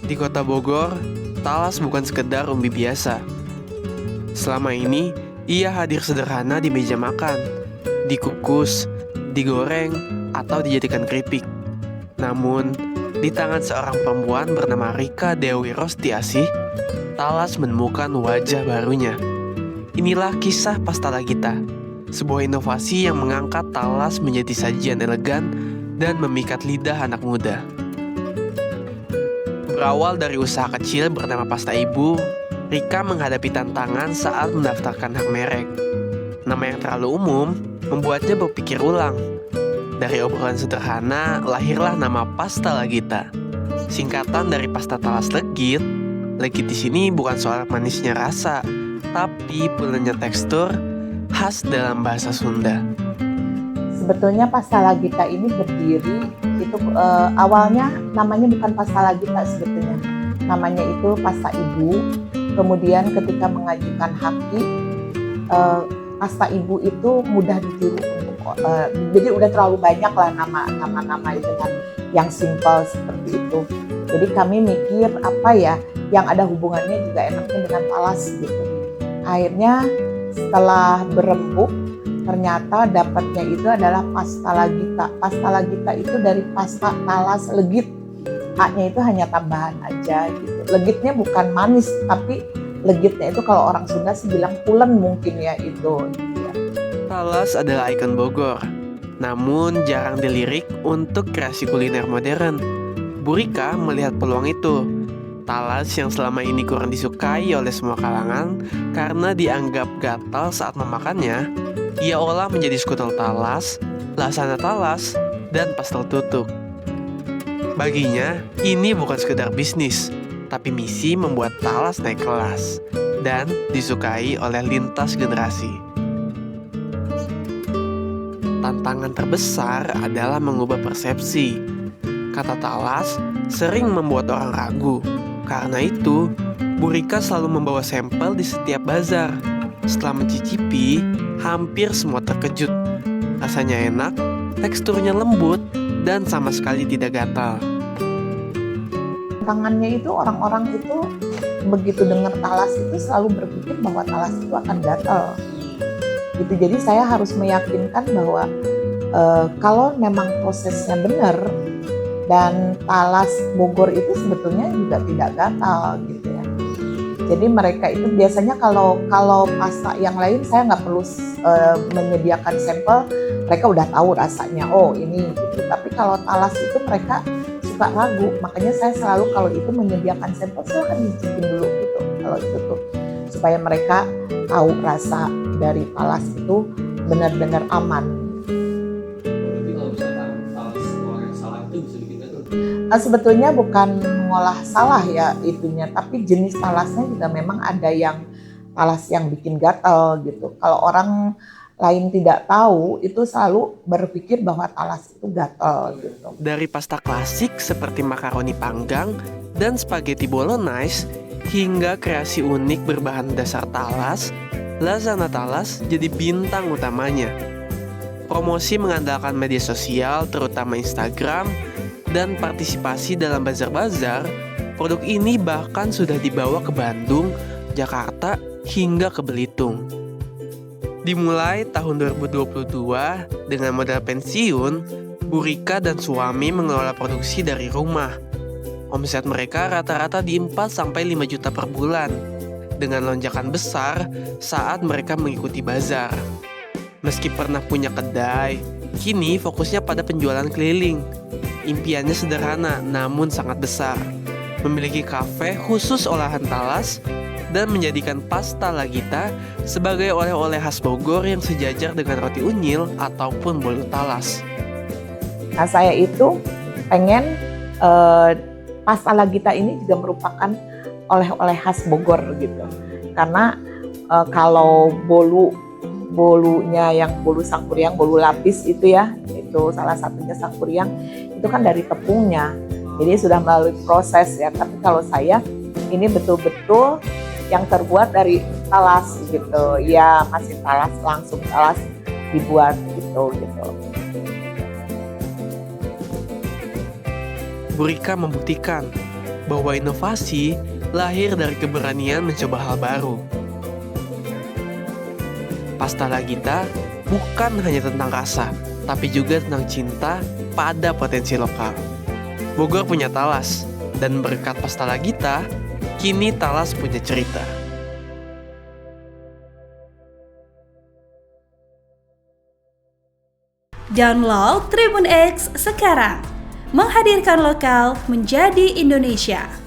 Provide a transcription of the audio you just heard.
Di kota Bogor, talas bukan sekedar umbi biasa. Selama ini, ia hadir sederhana di meja makan, dikukus, digoreng, atau dijadikan keripik. Namun, di tangan seorang perempuan bernama Rika Dewi Rostiasih, talas menemukan wajah barunya. Inilah kisah Pasta Lagita, sebuah inovasi yang mengangkat talas menjadi sajian elegan dan memikat lidah anak muda. Berawal dari usaha kecil bernama Pasta Ibu, Rika menghadapi tantangan saat mendaftarkan hak merek. Nama yang terlalu umum membuatnya berpikir ulang. Dari obrolan sederhana, lahirlah nama Pasta Lagita. Singkatan dari pasta talas legit. Legit di sini bukan soal manisnya rasa, tapi pulangnya tekstur khas dalam bahasa Sunda. Sebetulnya Pasta Lagita ini berdiri itu awalnya namanya bukan Pasta Lagita sebetulnya. Namanya itu Pasta Ibu. Kemudian ketika mengajukan haki, Pasta Ibu itu mudah ditiru untuk jadi udah terlalu banyak lah nama-nama dengan yang simpel seperti itu. Jadi kami mikir apa ya yang ada hubungannya juga enaknya dengan talas gitu. Akhirnya setelah berembuk ternyata dapatnya itu adalah Pasta Lagita. Pasta Lagita itu dari pasta talas legit. A-nya itu hanya tambahan aja gitu. Legitnya bukan manis, tapi legitnya itu kalau orang Sunda sih bilang pulen mungkin ya itu. Talas adalah ikon Bogor, namun jarang dilirik untuk kreasi kuliner modern. Bu Rika melihat peluang itu. Talas yang selama ini kurang disukai oleh semua kalangan karena dianggap gatal saat memakannya, ia olah menjadi skutel talas, lasana talas, dan pastel tutuk. Baginya, ini bukan sekedar bisnis, tapi misi membuat talas naik kelas dan disukai oleh lintas generasi. Tantangan terbesar adalah mengubah persepsi. Kata talas sering membuat orang ragu. Karena itu, Bu Rika selalu membawa sampel di setiap bazar. Setelah mencicipi, hampir semua terkejut. Rasanya enak, teksturnya lembut, dan sama sekali tidak gatal. Tantangannya itu orang-orang itu begitu dengar talas itu selalu berpikir bahwa talas itu akan gatal. Gitu. Jadi saya harus meyakinkan bahwa kalau memang prosesnya benar dan talas Bogor itu sebetulnya juga tidak gatal gitu ya. Jadi mereka itu biasanya kalau pasta yang lain saya nggak perlu menyediakan sampel, mereka udah tahu rasanya. Oh ini gitu. Tapi kalau talas itu mereka suka ragu, makanya saya selalu kalau itu menyediakan sampel silahkan dicicipin dulu gitu. Kalau itu tuh supaya mereka tahu rasa dari talas itu benar-benar aman. Sebetulnya bukan mengolah salah ya itunya, tapi jenis talasnya juga memang ada yang talas yang bikin gatal gitu. Kalau orang lain tidak tahu, itu selalu berpikir bahwa talas itu gatal gitu. Dari pasta klasik seperti makaroni panggang dan spaghetti bolognese hingga kreasi unik berbahan dasar talas, lasana talas jadi bintang utamanya. Promosi mengandalkan media sosial terutama Instagram dan partisipasi dalam bazar-bazar, produk ini bahkan sudah dibawa ke Bandung, Jakarta, hingga ke Belitung. Dimulai tahun 2022 dengan modal pensiun, Bu Rika dan suami mengelola produksi dari rumah. Omset mereka rata-rata di 4-5 juta per bulan, dengan lonjakan besar saat mereka mengikuti bazar. Meski pernah punya kedai, kini fokusnya pada penjualan keliling. Impiannya sederhana namun sangat besar, memiliki kafe khusus olahan talas dan menjadikan Pasta Lagita sebagai oleh-oleh khas Bogor yang sejajar dengan roti unyil ataupun bolu talas. Nah saya itu pengen Pasta Lagita ini juga merupakan oleh-oleh khas Bogor gitu, karena kalau bolunya yang bolu sangkuriang, bolu lapis itu ya, itu salah satunya sangkuriang, itu kan dari tepungnya, jadi sudah melalui proses ya. Tapi kalau saya ini betul-betul yang terbuat dari talas gitu, ya masih talas, langsung talas dibuat gitu. Bu Rika membuktikan bahwa inovasi lahir dari keberanian mencoba hal baru. Pasta La Gita bukan hanya tentang rasa, tapi juga tentang cinta pada potensi lokal. Bogor punya Talas, dan berkat Pasta La Gita, kini Talas punya cerita. Download Tribun X sekarang, menghadirkan lokal menjadi Indonesia.